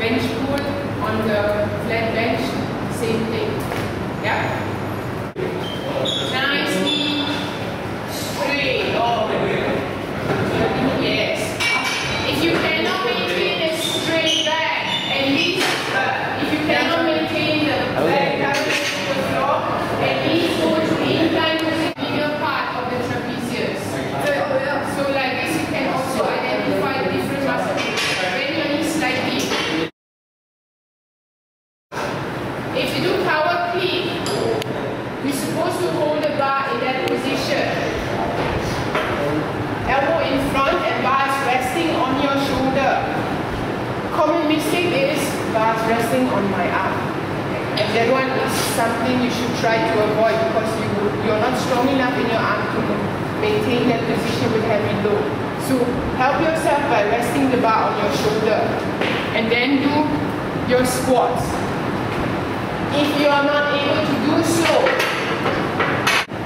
bench pull on the flat bench, same thing. Yeah? Nicely straight. Oh, yes. If you cannot maintain a straight back, at least if you cannot maintain the back parallel to the floor, at least go to the incline to the bigger part of the trapezius. So like this, you can also identify different muscles. Bend your knees slightly. If you do power clean, you're supposed to hold the bar in that position. Elbow in front and bars resting on your shoulder. Common mistake is bars resting on my arm. And that one is something you should try to avoid because you're not strong enough in your arm to maintain that position with heavy load. So help yourself by resting the bar on your shoulder. And then do your squats. If you are not able to do so,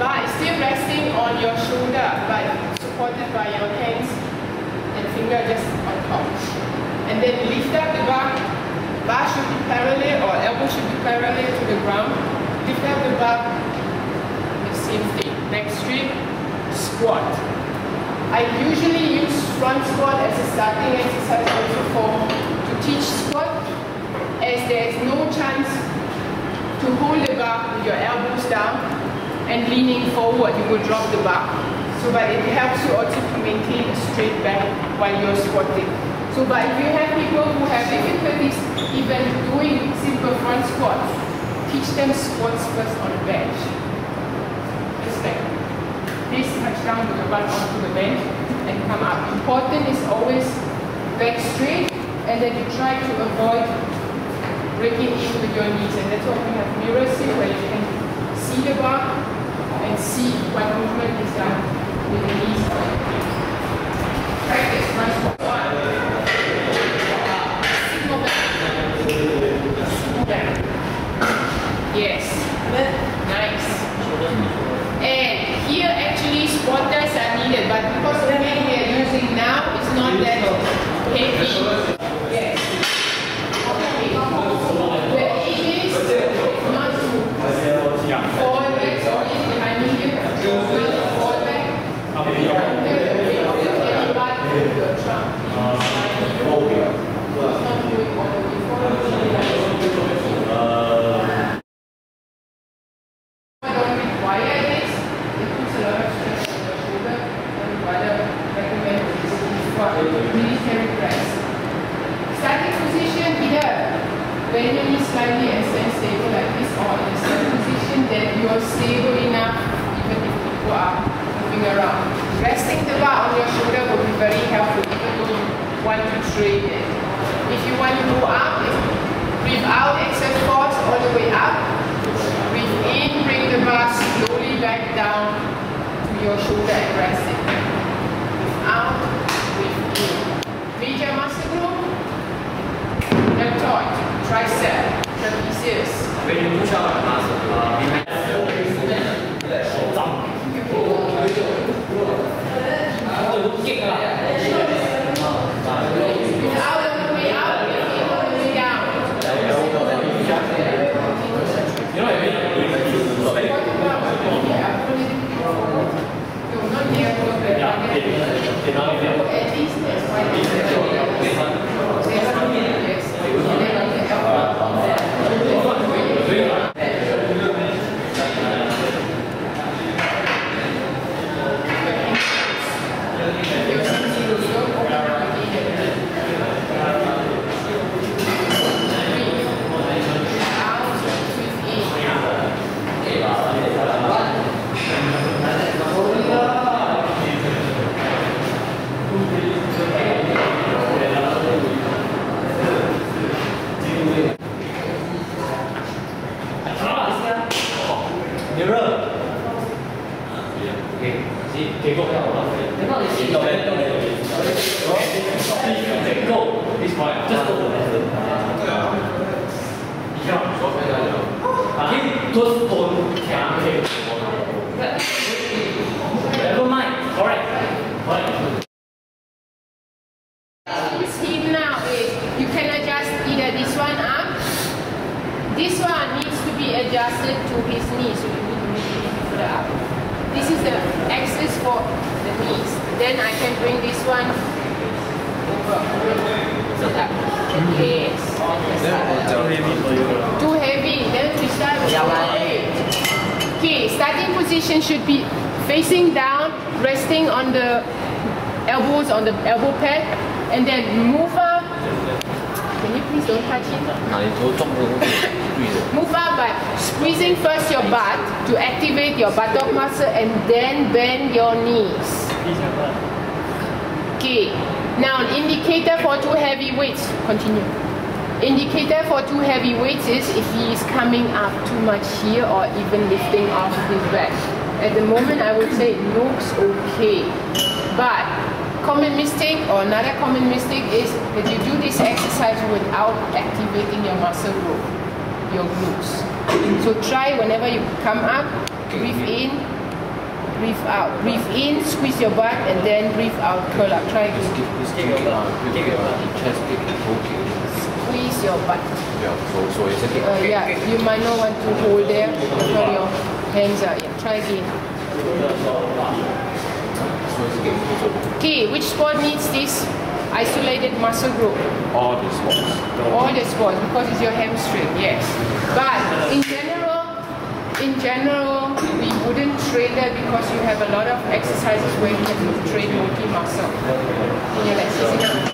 bar is still resting on your shoulder but supported by your hands and finger just on top. And then lift up the bar. Bar should be parallel or elbow should be parallel to the ground. Lift up the bar. The same thing. Next straight, squat. I usually use front squat as a starting exercise also to teach squat, as there is no chance to hold the bar with your elbows down and leaning forward, you will drop the bar. So but it helps you also to maintain a straight back while you're squatting. So but if you have people who have difficulties even doing simple front squats, teach them squats first on the bench. Just like this, touch down with the butt onto the bench and come up. Important is always back straight and then you try to avoid breaking in with your knees, and that's why we have mirror sit where you can see the bar and see what movement is done with the knees. Practice front squat. Single back. Single back. Yes. Nice. And here actually squatters are needed, but because the way we are using now, it's not that heavy. Yes. Starting position either bend your knees slightly and stand stable like this, or in a certain position that you are stable enough even if people are moving around. Resting the bar on your shoulder will be very helpful even though you want to train it. If you want to go up, breathe out, exert force all the way up. Breathe in, bring the bar slowly back down to your shoulder and rest it. Breathe out, breathe in. Major muscle group, deltoid, tricep, trapezius. When you push out the muscle, behind the Out on the way out, in on the way down. You know what I mean? Not near to the at least that's why Never mind. Correct. His hip now is you can adjust either adjusted to his knee, so you need to make it further up. This is the axis for the knees. Then I can bring this one over. Up. Yes. Too heavy. Then we start with okay, starting position should be facing down, resting on the elbows on the elbow pad, and then move up. Can you please don't touch it? Move up by squeezing first your butt to activate your buttock muscle and then bend your knees. Okay, now an indicator for too heavy weights. Continue. Indicator for too heavy weights is if he is coming up too much here or even lifting off his back. At the moment I would say it looks okay, but common mistake or another common mistake is that you do this exercise without activating your muscle group, your glutes. So try whenever you come up, breathe in, breathe out. Breathe in, squeeze your butt, and then breathe out, curl up. Try again. Squeeze your butt. Yeah, you might not want to hold there because your hands are. Yeah, try again. Okay, which sport needs this isolated muscle group? All the sports. All the sports, because it's your hamstring, yes. But in general, we wouldn't train that because you have a lot of exercises where you can train multi-muscle. Yeah, let's see.